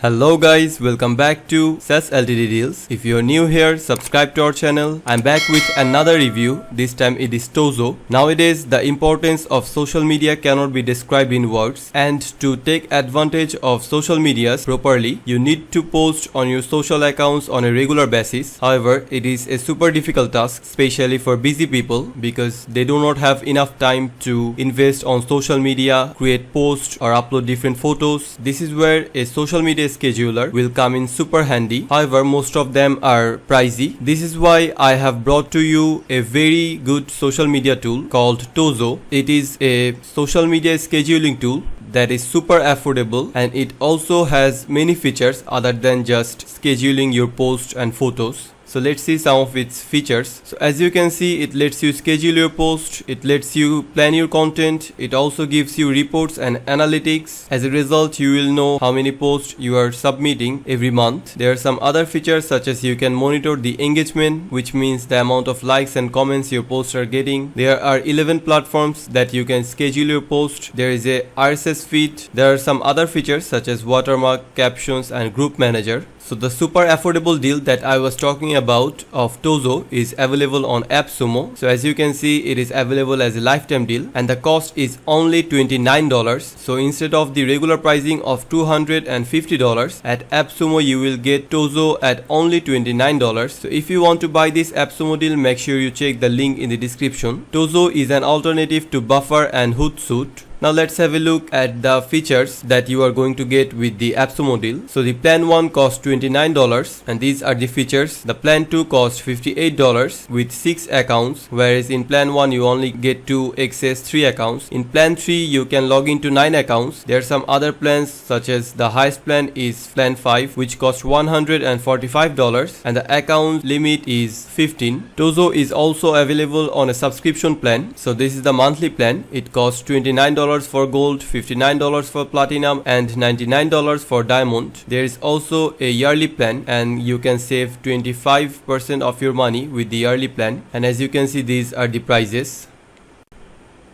Hello guys, welcome back to SaaS Ltd Deals. If you're new here, subscribe to our channel. I'm back with another review. This time it is TOZO. Nowadays, the importance of social media cannot be described in words. And to take advantage of social medias properly, you need to post on your social accounts on a regular basis. However, it is a super difficult task, especially for busy people, because they do not have enough time to invest on social media, create posts or upload different photos. This is where a social media scheduler will come in super handy. However, most of them are pricey. This is why I have brought to you a very good social media tool called TOZO. It is a social media scheduling tool that is super affordable, and it also has many features other than just scheduling your posts and photos. So let's see some of its features. So as you can see, it lets you schedule your post, it lets you plan your content, it also gives you reports and analytics. As a result, you will know how many posts you are submitting every month. There are some other features such as you can monitor the engagement, which means the amount of likes and comments your posts are getting. There are 11 platforms that you can schedule your post. There is a RSS feed. There are some other features such as watermark, captions and group manager. So the super affordable deal that I was talking about of TOZO is available on Appsumo. So as you can see, it is available as a lifetime deal and the cost is only $29. So instead of the regular pricing of $250, at Appsumo you will get TOZO at only $29. So if you want to buy this Appsumo deal, make sure you check the link in the description. TOZO is an alternative to Buffer and Hootsuite. Now let's have a look at the features that you are going to get with the Appsumo deal. So the plan 1 costs $29 and these are the features. The plan 2 costs $58 with 6 accounts, whereas in plan 1 you only get to access 3 accounts. In plan 3 you can log into 9 accounts. There are some other plans such as the highest plan is plan 5, which costs $145 and the account limit is 15. TOZO is also available on a subscription plan. So this is the monthly plan. It costs $29 for gold, $59 for platinum and $99 for diamond. There is also a yearly plan and you can save 25% of your money with the yearly plan, and as you can see, these are the prices.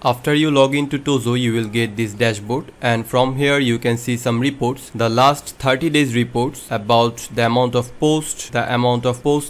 After you log into TOZO, you will get this dashboard, and from here you can see some reports, the last 30 days reports about the amount of posts,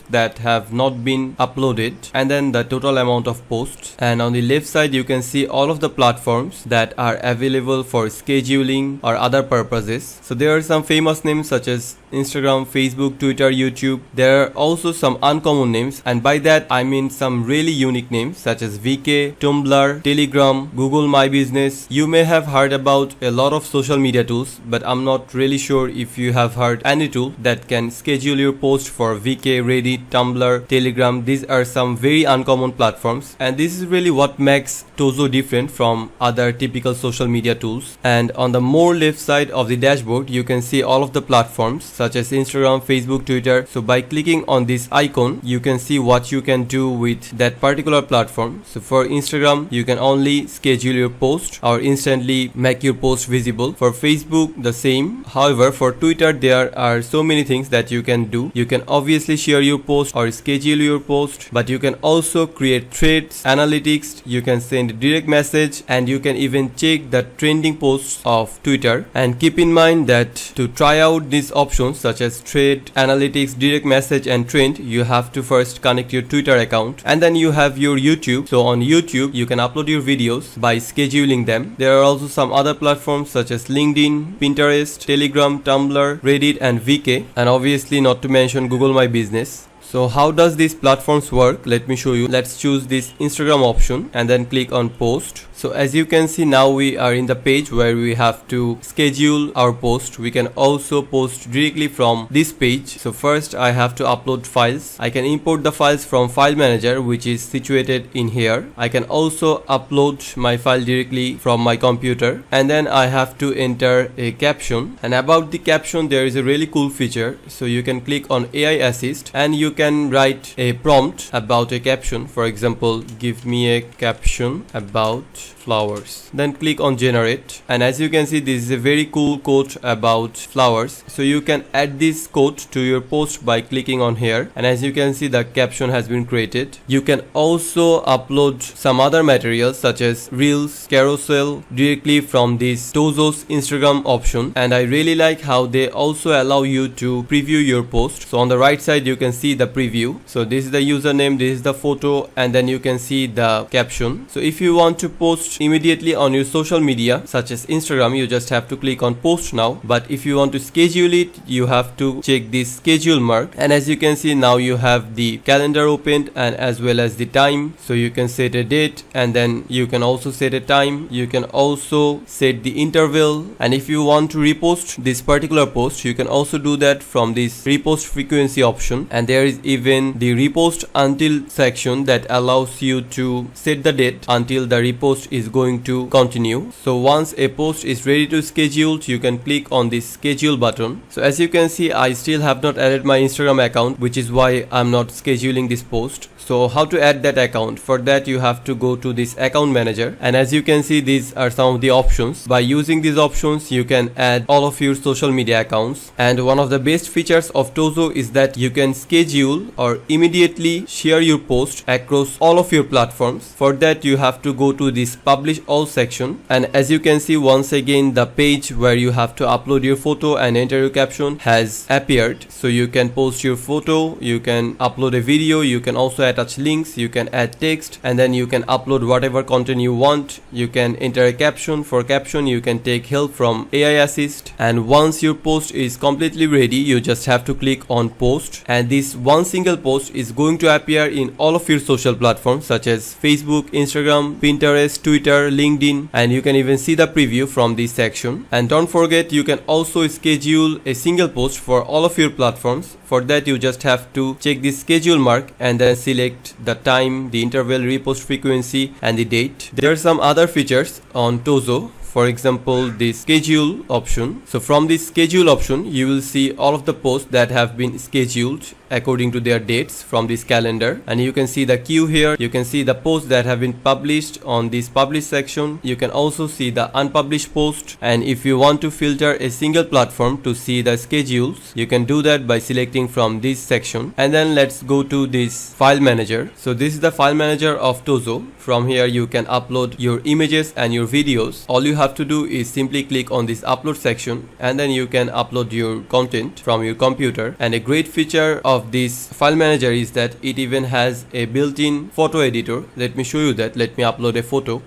that have not been uploaded, and then the total amount of posts. And on the left side you can see all of the platforms that are available for scheduling or other purposes. So there are some famous names such as Instagram, Facebook, Twitter, YouTube. There are also some uncommon names, and by that I mean some really unique names such as VK, Tumblr, Telegram, Google My Business. You may have heard about a lot of social media tools, but I'm not really sure if you have heard any tool that can schedule your post for VK, Reddit, Tumblr, Telegram. These are some very uncommon platforms, and this is really what makes TOZO different from other typical social media tools. And on the more left side of the dashboard you can see all of the platforms such as Instagram, Facebook, Twitter. So by clicking on this icon you can see what you can do with that particular platform. So for Instagram you can only schedule your post or instantly make your post visible. For Facebook the same. However, for Twitter there are so many things that you can do. You can obviously share your post or schedule your post, but you can also create threads, analytics, you can send direct message, and you can even check the trending posts of Twitter. And keep in mind that to try out these options such as thread, analytics, direct message and trend, you have to first connect your Twitter account, and then you have your YouTube. So on YouTube you can upload your videos by scheduling them. There are also some other platforms such as LinkedIn, Pinterest, Telegram, Tumblr, Reddit and VK, and obviously not to mention Google My Business. So how does these platforms work? Let me show you. Let's choose this Instagram option and then click on post. So as you can see, now we are in the page where we have to schedule our post. We can also post directly from this page. So first I have to upload files. I can import the files from File Manager, which is situated in here. I can also upload my file directly from my computer, and then I have to enter a caption. And about the caption, there is a really cool feature. So you can click on AI Assist and you can write a prompt about a caption. For example, give me a caption about flowers. Then click on generate, and as you can see, this is a very cool quote about flowers. So you can add this quote to your post by clicking on here, and as you can see, the caption has been created. You can also upload some other materials such as reels, carousel directly from this TOZO's Instagram option, and I really like how they also allow you to preview your post. So on the right side you can see the preview. So this is the username, this is the photo, and then you can see the caption. So if you want to post immediately on your social media such as Instagram, you just have to click on post now. But if you want to schedule it, you have to check this schedule mark, and as you can see, now you have the calendar opened and as well as the time. So you can set a date, and then you can also set a time. You can also set the interval, and if you want to repost this particular post, you can also do that from this repost frequency option. And there is even the repost until section that allows you to set the date until the repost is going to continue. So once a post is ready to schedule, you can click on this schedule button. So as you can see, I still have not added my Instagram account, which is why I'm not scheduling this post. So how to add that account? For that you have to go to this account manager, and as you can see, these are some of the options. By using these options, you can add all of your social media accounts. And one of the best features of TOZO is that you can schedule or immediately share your post across all of your platforms. For that you have to go to this publish all section, and as you can see, once again the page where you have to upload your photo and enter your caption has appeared. So you can post your photo, you can upload a video, you can also attach links, you can add text, and then you can upload whatever content you want. You can enter a caption. For caption you can take help from AI assist, and once your post is completely ready, you just have to click on post, and this one single post is going to appear in all of your social platforms such as Facebook, Instagram, Pinterest, Twitter, LinkedIn, and you can even see the preview from this section. And don't forget, you can also schedule a single post for all of your platforms. For that you just have to check this schedule mark and then select the time, the interval, repost frequency, and the date. There are some other features on TOZO. For example, the schedule option. So from this schedule option, you will see all of the posts that have been scheduled according to their dates from this calendar, and you can see the queue here. You can see the posts that have been published on this published section. You can also see the unpublished post, and if you want to filter a single platform to see the schedules, you can do that by selecting from this section. And then let's go to this file manager. So this is the file manager of TOZO. From here you can upload your images and your videos. All you have to do is simply click on this upload section, and then you can upload your content from your computer. And a great feature of this file manager is that it even has a built-in photo editor. Let me show you that. Let me upload a photo.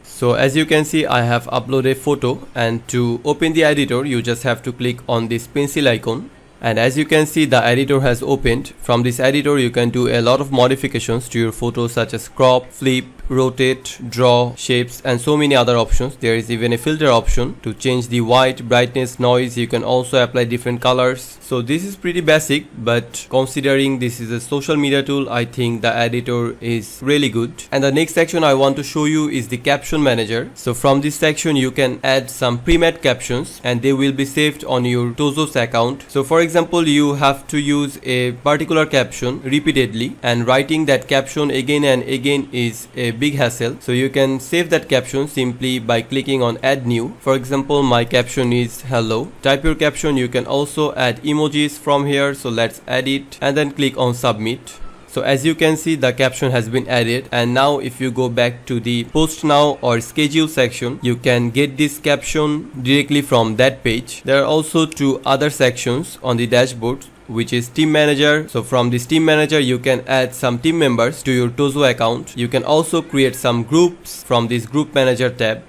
So as you can see, I have uploaded a photo, and to open the editor you just have to click on this pencil icon. And as you can see, the editor has opened. From this editor you can do a lot of modifications to your photos such as crop, flip, rotate, draw, shapes, and so many other options. There is even a filter option to change the white, brightness, noise. You can also apply different colors. So this is pretty basic, but considering this is a social media tool, I think the editor is really good. And the next section I want to show you is the caption manager. So from this section you can add some pre-made captions, and they will be saved on your TOZO's account. So for example, you have to use a particular caption repeatedly, and writing that caption again and again is a big hassle. So you can save that caption simply by clicking on add new. For example, my caption is hello. Type your caption. You can also add emojis from here. So let's add it and then click on submit. So as you can see, the caption has been added, and now if you go back to the post now or schedule section, you can get this caption directly from that page. There are also two other sections on the dashboard, which is team manager. So from this team manager you can add some team members to your TOZO account. You can also create some groups from this group manager tab.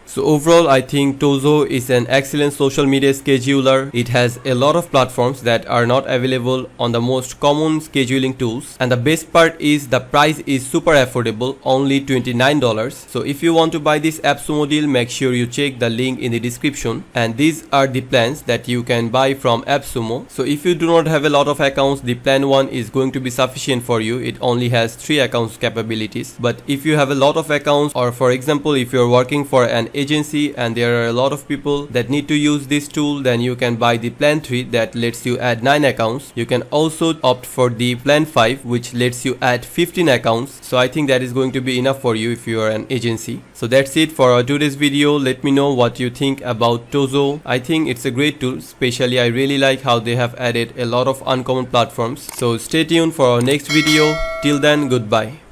So overall, I think TOZO is an excellent social media scheduler. It has a lot of platforms that are not available on the most common scheduling tools. And the best part is the price is super affordable, only $29. So if you want to buy this Appsumo deal, make sure you check the link in the description. And these are the plans that you can buy from Appsumo. So if you do not have a lot of accounts, the plan 1 is going to be sufficient for you. It only has 3 accounts capabilities. But if you have a lot of accounts, or for example, if you are working for an agency and there are a lot of people that need to use this tool, then you can buy the plan 3 that lets you add 9 accounts. You can also opt for the plan 5 which lets you add 15 accounts. So I think that is going to be enough for you if you are an agency. So that's it for our today's video. Let me know what you think about TOZO. I think it's a great tool, especially I really like how they have added a lot of uncommon platforms. So stay tuned for our next video. Till then, goodbye.